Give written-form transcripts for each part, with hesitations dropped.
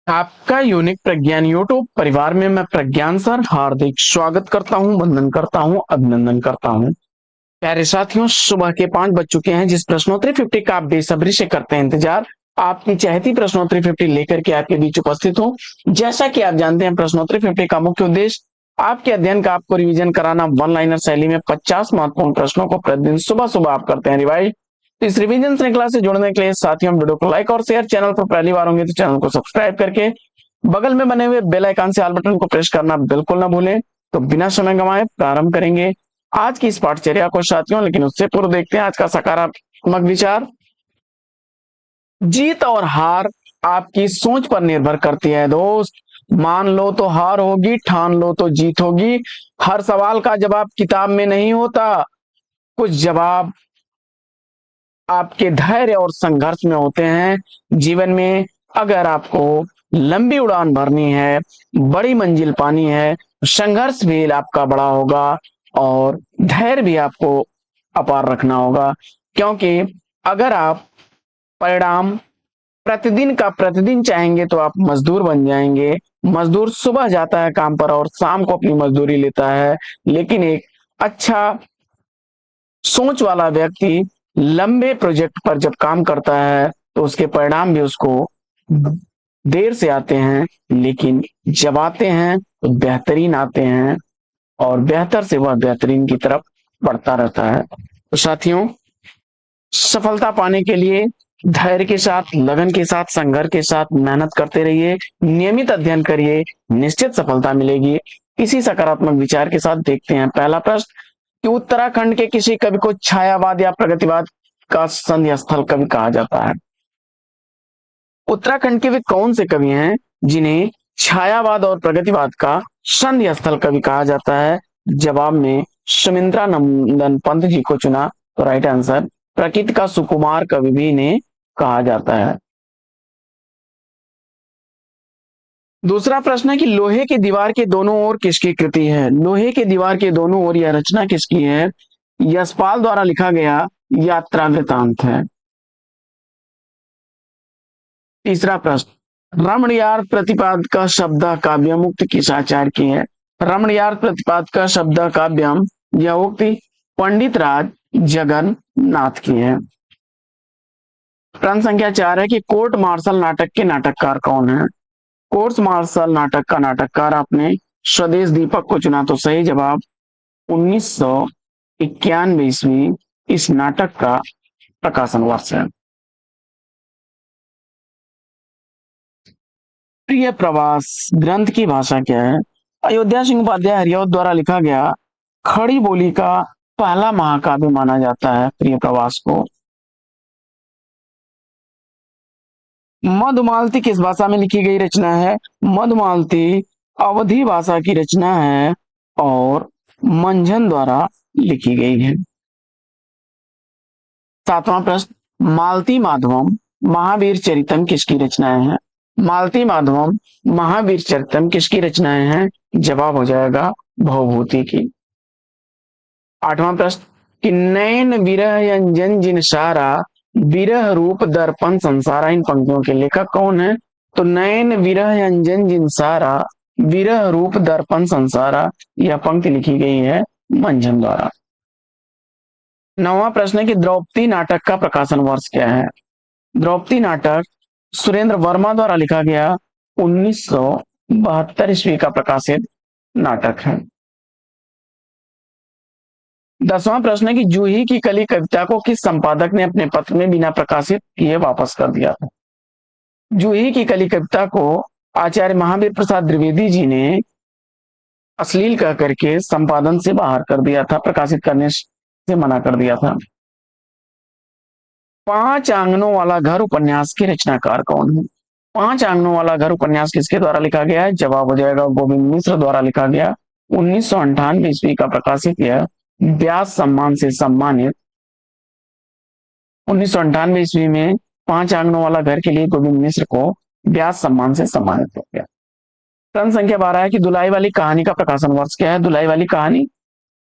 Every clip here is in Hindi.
आपका यूनिक प्रज्ञान यूट्यूब परिवार में मैं प्रज्ञान सर हार्दिक स्वागत करता हूं, वंदन करता हूं, अभिनंदन करता हूं। प्यारे साथियों, सुबह के 5 बज चुके हैं। जिस प्रश्नोत्तरी 50 का आप बेसब्री से करते हैं इंतजार, आपकी चहती प्रश्नोत्तरी 50 लेकर के आपके बीच उपस्थित हूं। जैसा कि आप जानते हैं, प्रश्नोत्तरी 50 का मुख्य उद्देश्य आपके अध्ययन का आपको रिवीजन कराना। वन लाइनर शैली में 50 महत्वपूर्ण प्रश्नों को प्रतिदिन सुबह सुबह आप करते हैं रिवाइज। तो इस रिवीजन श्रृंखला से जुड़ने के लिए साथियों, वीडियो को लाइक और शेयर, चैनल पर पहली बार होंगे तो चैनल को सब्सक्राइब करके बगल में बने हुए बेल आइकन से ऑल बटन को प्रेस करना बिल्कुल ना भूलें। तो बिना समय गंवाए प्रारंभ करेंगे आज की इस पाठचर्या को साथियों। लेकिन उससे पूर्व देखते हैं आज का सकारात्मक विचार। जीत और हार आपकी सोच पर निर्भर करती है दोस्त। मान लो तो हार होगी, ठान लो तो जीत होगी। हर सवाल का जवाब किताब में नहीं होता। कुछ जवाब आपके धैर्य और संघर्ष में होते हैं। जीवन में अगर आपको लंबी उड़ान भरनी है, बड़ी मंजिल पानी है, संघर्ष भी आपका बड़ा होगा और धैर्य भी आपको अपार रखना होगा। क्योंकि अगर आप परिणाम प्रतिदिन का प्रतिदिन चाहेंगे तो आप मजदूर बन जाएंगे। मजदूर सुबह जाता है काम पर और शाम को अपनी मजदूरी लेता है। लेकिन एक अच्छा सोच वाला व्यक्ति लंबे प्रोजेक्ट पर जब काम करता है तो उसके परिणाम भी उसको देर से आते हैं, लेकिन जब आते हैं तो बेहतरीन आते हैं और बेहतर से वह बेहतरीन की तरफ बढ़ता रहता है। तो साथियों, सफलता पाने के लिए धैर्य के साथ, लगन के साथ, संघर्ष के साथ मेहनत करते रहिए, नियमित अध्ययन करिए, निश्चित सफलता मिलेगी। इसी सकारात्मक विचार के साथ देखते हैं पहला प्रश्न कि उत्तराखंड के किसी कवि को छायावाद या प्रगतिवाद का संधि स्थल कवि कहा जाता है। उत्तराखंड के वे कौन से कवि हैं जिन्हें छायावाद और प्रगतिवाद का संधि स्थल कवि कहा जाता है? जवाब में सुमित्रा नंदन पंत जी को चुना। तो राइट आंसर प्रकृति का सुकुमार कवि भी इन्हें कहा जाता है। दूसरा प्रश्न है कि लोहे की दीवार के दोनों ओर किसकी कृति है? लोहे की दीवार के दोनों ओर यह रचना किसकी है? यशपाल द्वारा लिखा गया यात्रा वृतांत है। तीसरा प्रश्न, रमणीयार्थ प्रतिपाद का शब्द काव्य मुक्त किस आचार्य की है? रमणीयार्थ प्रतिपाद का शब्द काव्यम यह उक्ति पंडित राज जगन्नाथ की है। प्रश्न संख्या 4 है कि कोर्ट मार्शल नाटक के नाटककार कौन है? कोर्ट मार्शल नाटक का नाटककार आपने स्वदेश दीपक को चुना। तो सही जवाब 1991 ईस्वी इस नाटक का प्रकाशन वर्ष है। प्रिय प्रवास ग्रंथ की भाषा क्या है? अयोध्या सिंह उपाध्याय हरिऔध द्वारा लिखा गया खड़ी बोली का पहला महाकाव्य माना जाता है प्रिय प्रवास को। मधुमालती किस भाषा में लिखी गई रचना है? मधुमालती अवधी भाषा की रचना है और मंझन द्वारा लिखी गई है। सातवां प्रश्न, मालती माधवम महावीर चरितम किसकी रचनाएं हैं? मालती माधवम महावीर चरितम किसकी रचनाएं हैं? जवाब हो जाएगा भवभूति की। आठवां प्रश्न कि नैन विरह यंजन जिन सारा विरह रूप दर्पण संसारा, इन पंक्तियों के लेखक कौन है? तो नैन विरह यंजन जिन सारा विरह रूप दर्पण संसारा, यह पंक्ति लिखी गई है मंझन द्वारा। नौवां प्रश्न है कि द्रौपदी नाटक का प्रकाशन वर्ष क्या है? द्रौपदी नाटक सुरेंद्र वर्मा द्वारा लिखा गया 1972 ईस्वी का प्रकाशित नाटक है। 10वां प्रश्न है कि जूही की कली कविता को किस संपादक ने अपने पत्र में बिना प्रकाशित किए वापस कर दिया था? जूही की कली कविता को आचार्य महावीर प्रसाद द्विवेदी जी ने अश्लील कह करके संपादन से बाहर कर दिया था, प्रकाशित करने से मना कर दिया था। 5 आंगनों वाला घर उपन्यास के रचनाकार कौन है? 5 आंगनों वाला घर उपन्यास किसके द्वारा लिखा गया है? जवाब हो जाएगा गोविंद मिश्र द्वारा लिखा गया 1998 ईस्वी का प्रकाशित यह व्यास सम्मान से सम्मानित। 1998 ईस्वी में 5 आंगनों वाला घर के लिए गोविंद मिश्र को व्यास सम्मान से सम्मानित हो गया। प्रश्न संख्या 12 है कि दुलाई वाली कहानी का प्रकाशन वर्ष क्या है? दुलाई वाली कहानी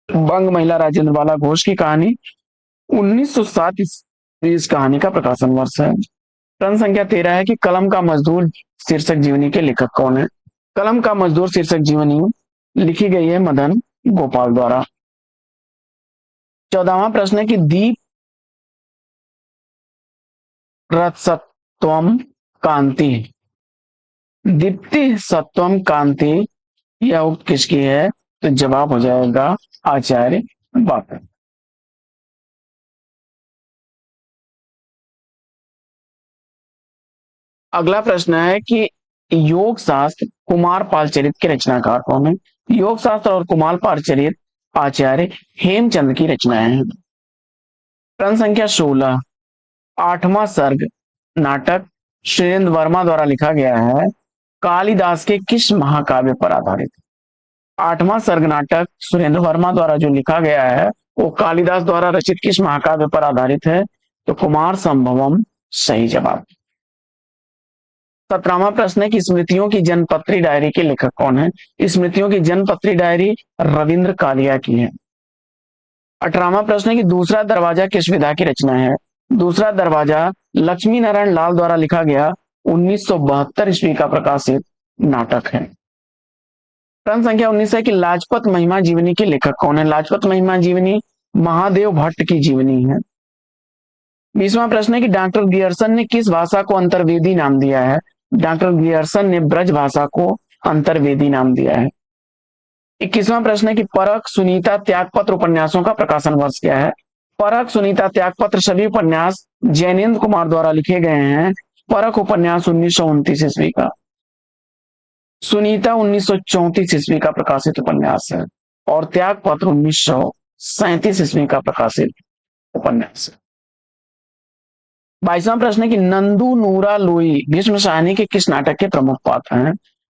बंग महिला राजेंद्र बाला घोष की कहानी 1907 इस कहानी का प्रकाशन वर्ष है। प्रश्न संख्या 13 है कि कलम का मजदूर शीर्षक जीवनी के लेखक कौन है। कलम का मजदूर शीर्षक जीवनी लिखी गई है मदन गोपाल द्वारा। 14वां प्रश्न है कि दीप रसत्वम कांति, दीप्ति सत्वम कांति, यह उक्त किसकी है। तो जवाब हो जाएगा आचार्य बापू। अगला प्रश्न है कि योग शास्त्र कुमार पाल चरित के रचनाकार कौन है। योग शास्त्र और कुमार पाल चरित आचार्य हेमचंद की रचनाएं हैं। प्रश्न संख्या 16, 8वां सर्ग नाटक सुरेंद्र वर्मा द्वारा लिखा गया है, कालिदास के किस महाकाव्य पर आधारित। 8वां सर्ग नाटक सुरेंद्र वर्मा द्वारा जो लिखा गया है वो कालिदास द्वारा रचित किस महाकाव्य पर आधारित है। तो कुमार संभवम सही जवाब। 17वां प्रश्न है कि स्मृतियों की जनपत्री डायरी के लेखक कौन है। स्मृतियों की जनपत्री डायरी रविंद्र कालिया की है। 18वां प्रश्न है कि दूसरा दरवाजा किस विधा की रचना है। दूसरा दरवाजा लक्ष्मी नारायण लाल द्वारा लिखा गया 1972 ईस्वी का प्रकाशित नाटक है। प्रश्न संख्या 19 है कि लाजपत महिमा जीवनी के लेखक कौन है। लाजपत महिमा जीवनी महादेव भट्ट की जीवनी है। 20वां प्रश्न है कि डॉक्टर गियर्सन ने किस भाषा को अंतर्वेदी नाम दिया है। डॉक्टर गियर्सन ने ब्रज भाषा को अंतर्वेदी नाम दिया है। 21वां प्रश्न है कि परख सुनीता त्यागपत्र उपन्यासों का प्रकाशन वर्ष क्या है। परख सुनीता त्यागपत्र सभी उपन्यास जैनेन्द्र कुमार द्वारा लिखे गए हैं। परख उपन्यास 1929 ईस्वी का, सुनीता 1934 ईस्वी का प्रकाशित उपन्यास है और त्यागपत्र 1937 ईस्वी का प्रकाशित उपन्यास है। 22वां प्रश्न है कि नंदू नूरा लोई भीष्म साहनी के किस नाटक के प्रमुख पात्र हैं।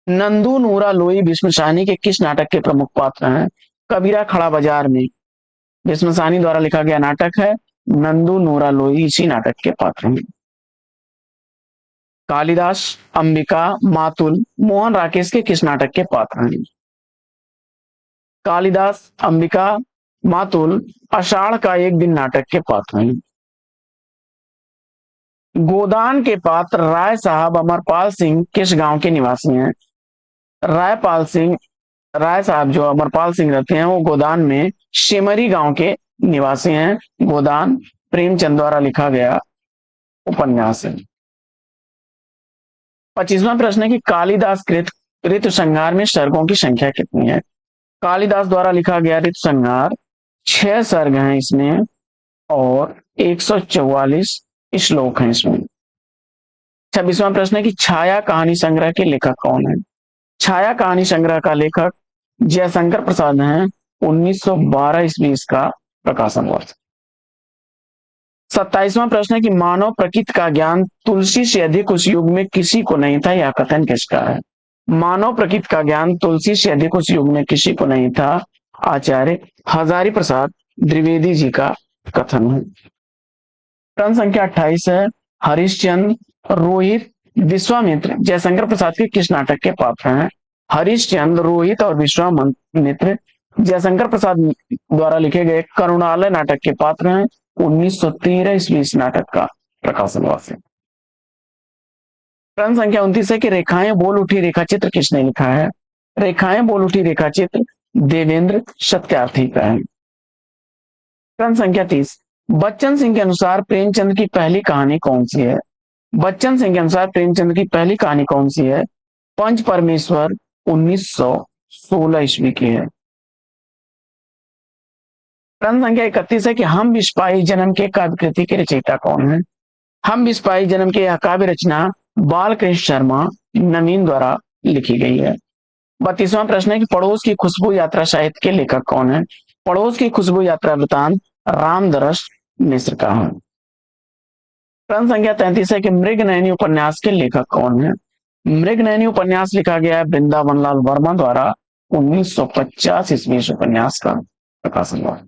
नंदू नूरा लोई भीष्म साहनी के किस नाटक के प्रमुख पात्र हैं। कबीरा खड़ा बाजार में भीष्म साहनी द्वारा लिखा गया नाटक है। नंदू नूरा लोई इसी नाटक के पात्र हैं। कालिदास, अंबिका, मातुल, मोहन राकेश के किस नाटक के पात्र हैं। कालिदास, अंबिका, मातुल आषाढ़ का एक दिन नाटक के पात्र हैं। गोदान के पात्र राय साहब अमरपाल सिंह किस गांव के निवासी हैं। रायपाल सिंह, राय साहब जो अमरपाल सिंह रहते हैं वो गोदान में शेमरी गांव के निवासी हैं। गोदान प्रेमचंद द्वारा लिखा गया उपन्यास है। 25वां प्रश्न है कि कालिदास कृत ऋतु संहार में सर्गों की संख्या कितनी है। कालिदास द्वारा लिखा गया ऋतु संहार 6 सर्ग हैं इसमें और 144 श्लोक हैं इसमें। 26वां प्रश्न है कि छाया कहानी संग्रह के लेखक कौन है। छाया कहानी संग्रह का लेखक जयशंकर प्रसाद हैं। 1912 ईस्वी इसका प्रकाशन वर्ष। 27वां प्रश्न है कि मानव प्रकृति का ज्ञान तुलसी से अधिक उस युग में किसी को नहीं था, यह कथन किसका है। मानव प्रकृति का ज्ञान तुलसी से अधिक उस युग में किसी को नहीं था, आचार्य हजारी प्रसाद द्विवेदी जी का कथन है। प्रश्न संख्या 28 है हरिश्चंद्र, रोहित, विश्वामित्र जयशंकर प्रसाद के किस नाटक के पात्र हैं। हरिश्चंद्र, रोहित और विश्वामित्र जयशंकर प्रसाद द्वारा लिखे गए करुणालय नाटक के पात्र हैं। 1913 ईस्वी इस नाटक का प्रकाशन हुआ है। प्रश्न संख्या 29 है कि रेखाएं बोल उठी रेखा चित्र किसने लिखा है। रेखाएं बोल उठी रेखा चित्र देवेंद्र सत्यार्थी का है। प्रश्न संख्या 30, बच्चन सिंह के अनुसार प्रेमचंद की पहली कहानी कौन सी है। बच्चन सिंह के अनुसार प्रेमचंद की पहली कहानी कौन सी है। पंच परमेश्वर 1916 ईस्वी की है। प्रश्न संख्या 31 है कि हम विस्पाही जन्म के काव्य कृति के रचयिता कौन है। हम विस्पाही जन्म के यह काव्य रचना बालकृष्ण शर्मा नवीन द्वारा लिखी गई है। 32वां प्रश्न है कि पड़ोस की खुशबू यात्रा साहित्य के लेखक कौन है। पड़ोस की खुशबू यात्रा वृतांत रामदरस मिश्र का है। प्रश्न संख्या 33 है कि मृगनयनी उपन्यास के लेखक कौन है। मृगनयनी उपन्यास लिखा गया है वृंदावन लाल वर्मा द्वारा। 1950 ईस्वी उपन्यास का प्रकाशन हुआ।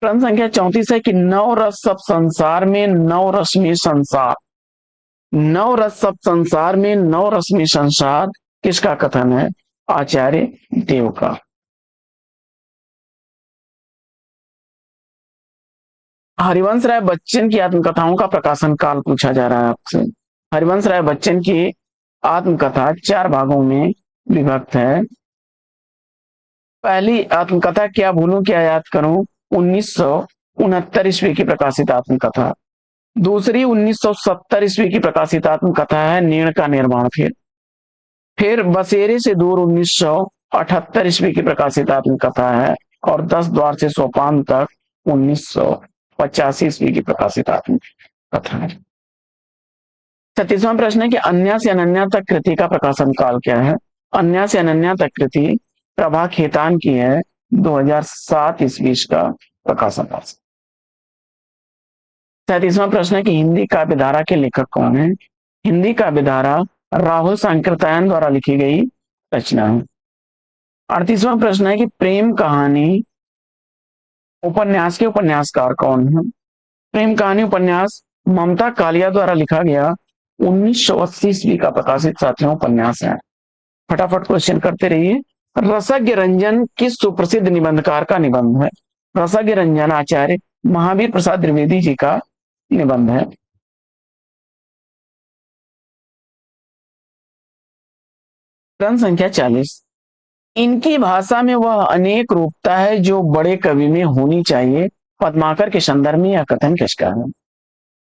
प्रश्न संख्या 34 है कि नवरस सब संसार में नवरस में संसार, नवरस सब संसार में नवरस में संसार किसका कथन है, आचार्य देव का। हरिवंश राय बच्चन की आत्मकथाओं का प्रकाशन काल पूछा जा रहा है आपसे। हरिवंश राय बच्चन की आत्मकथा 4 भागों में विभक्त है। पहली आत्मकथा क्या भूलूं क्या याद करूं 1969 ईस्वी की प्रकाशित आत्मकथा। दूसरी 1970 ईस्वी की प्रकाशित आत्मकथा है नीण का निर्माण। फिर बसेरे से दूर 1978 ईस्वी की प्रकाशित आत्मकथा है। और 10 द्वार से सोपान तक 1985 ईस्वी की प्रकाशित आत्मकथा है। 36वां प्रश्न है कि अन्या से अनन्या तक कृति का प्रकाशन काल क्या है। अन्या से अनन्या तक कृति प्रभा खेतान की है, 2007 ईस्वी का प्रकाशन काल। 37वां प्रश्न है कि हिंदी काव्यधारा के लेखक कौन है। हिंदी काव्यधारा राहुल सांकृत्यायन द्वारा लिखी गई रचना है। 38वां प्रश्न है कि प्रेम कहानी उपन्यास के उपन्यासकार कौन है। प्रेम कहानी उपन्यास ममता कालिया द्वारा लिखा गया 1980 ईस्वी का प्रकाशित साथियों उपन्यास है। फटाफट क्वेश्चन करते रहिए। रसज्ञ रंजन किस सुप्रसिद्ध निबंधकार का निबंध है। रसज्ञ रंजन आचार्य महावीर प्रसाद द्विवेदी जी का निबंध है। प्रश्न संख्या 40, इनकी भाषा में वह अनेक रूपता है जो बड़े कवि में होनी चाहिए, पद्माकर के संदर्भ में यह कथन किसका है।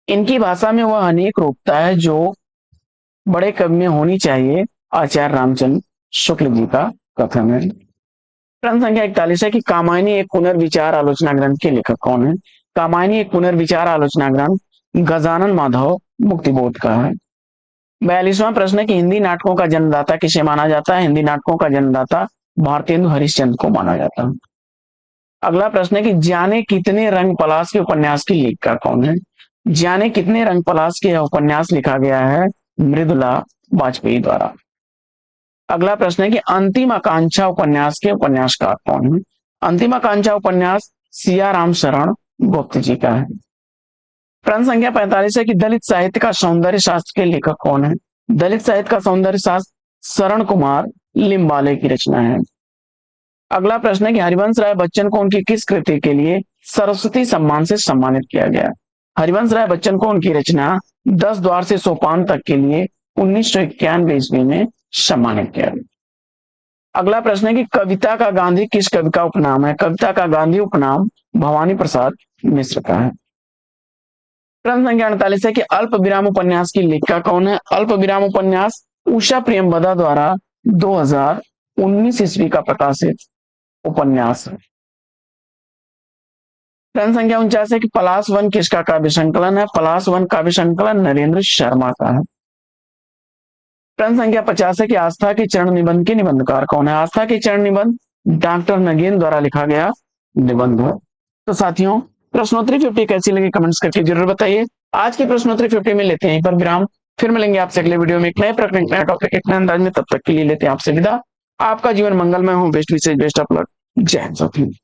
इनकी भाषा में वह अनेक रूपता है जो बड़े कवि में होनी चाहिए, आचार्य रामचंद्र शुक्ल जी का कथन है। प्रश्न संख्या 41 है कि कामायनी एक पुनर्विचार आलोचना ग्रंथ के लेखक कौन है। कामायनी एक पुनर्विचार आलोचना ग्रंथ गजानन माधव मुक्तिबोध का है। 42वां प्रश्न है कि हिंदी नाटकों का जन्मदाता किसे माना जाता है। हिंदी नाटकों का जन्मदाता भारतेंदु हरिश्चंद्र को माना जाता है। अगला प्रश्न है कि जाने कितने रंग पलाश के उपन्यास की लेखिका कौन है। जाने कितने रंग पलाश के उपन्यास लिखा गया है मृदुला वाजपेयी द्वारा। अगला प्रश्न है कि अंतिम आकांक्षा उपन्यास के उपन्यासकार कौन है। अंतिम आकांक्षा उपन्यास सियाराम शरण गुप्त जी का है। प्रश्न संख्या 45 है कि दलित साहित्य का सौंदर्य शास्त्र के लेखक कौन है। दलित साहित्य का सौंदर्य शास्त्र शरण कुमार लिम्बाले की रचना है। अगला प्रश्न है कि हरिवंश राय बच्चन को उनकी किस कृति के लिए सरस्वती सम्मान से सम्मानित किया गया। हरिवंश राय बच्चन को उनकी रचना 10 द्वार से सोपान तक के लिए 1991 ईस्वी में सम्मानित किया गया। अगला प्रश्न है कि कविता का गांधी किस कवि का उपनाम है। कविता का गांधी उपनाम भवानी प्रसाद मिश्र का है। प्रश्न संख्या 48 है कि अल्प विराम उपन्यास की लेखिका कौन है। अल्प विराम उपन्यास उषा प्रियंवदा द्वारा 2019 ईस्वी का प्रकाशित उपन्यास है। प्रश्न संख्या 49 है कि पलाश वन किसका काव्य संकलन है। पलाश वन काव्य संकलन नरेंद्र शर्मा का है। प्रश्न संख्या 50 है कि आस्था के चरण निबंध के निबंधकार कौन है। आस्था के चरण निबंध डॉक्टर नगेन द्वारा लिखा गया निबंध है। तो साथियों प्रश्नोत्तरी 50 कैसी लगी कमेंट्स करके जरूर बताइए। आज की प्रश्नोत्तरी 50 में लेते हैं यहीं पर विराम। फिर मिलेंगे आपसे अगले वीडियो में एक नए प्रकरण नए टॉपिक एक नए अंदाज में। तब तक के लिए लेते हैं आपसे विदा। आपका जीवन मंगलमय हो। बेस्ट विशेष बेस्ट ऑफ लक। जय हिंद।